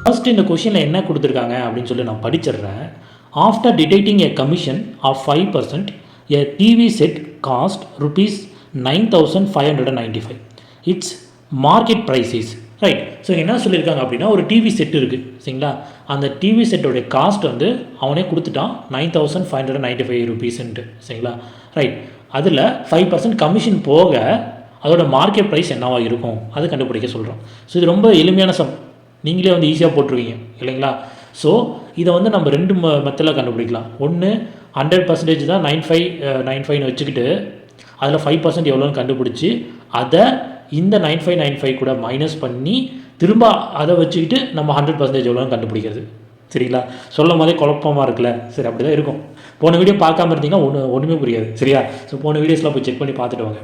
First இந்த கொஷினில் என்ன கொடுத்துருக்காங்க அப்படின்னு சொல்லி நான் படிச்சிடுறேன். After deducting a commission of 5%, a TV set cost rupees 9,595. It's market price is right. So என்ன சொல்லியிருக்காங்க அப்படின்னா, ஒரு டிவி செட் இருக்குது சரிங்களா, அந்த டிவி செட்டோடைய காஸ்ட் வந்து அவனே கொடுத்துட்டான் 9,595 ருபீஸ்ன்ட்டு சரிங்களா. ரைட், அதில் 5% கமிஷன் போக அதோட மார்க்கெட் ப்ரைஸ் என்னவாக இருக்கும் அது கண்டுபிடிக்க சொல்கிறோம். ஸோ இது ரொம்ப எளிமையான சம், நீங்களே வந்து ஈஸியாக போட்டுருவீங்க இல்லைங்களா. ஸோ இதை வந்து நம்ம ரெண்டு மெத்தடில் கண்டுபிடிக்கலாம். ஒன்று 100% தான் 9595 வச்சுக்கிட்டு அதில் 5% எவ்வளோன்னு கண்டுபிடிச்சி அதை இந்த 9595 கூட மைனஸ் பண்ணி திரும்ப அதை வச்சுக்கிட்டு நம்ம 100% எவ்வளோன்னு கண்டுபிடிக்கிறது சரிங்களா. சொல்லும் போதே குழப்பமாக இருக்குல்ல, சரி அப்படி தான் இருக்கும். போன வீடியோ பார்க்காம இருந்தீங்கன்னா ஒன்றுமே புரியாது சரியா. ஸோ போன வீடியோஸ்லாம் போய் செக் பண்ணி பார்த்துட்டு வாங்க.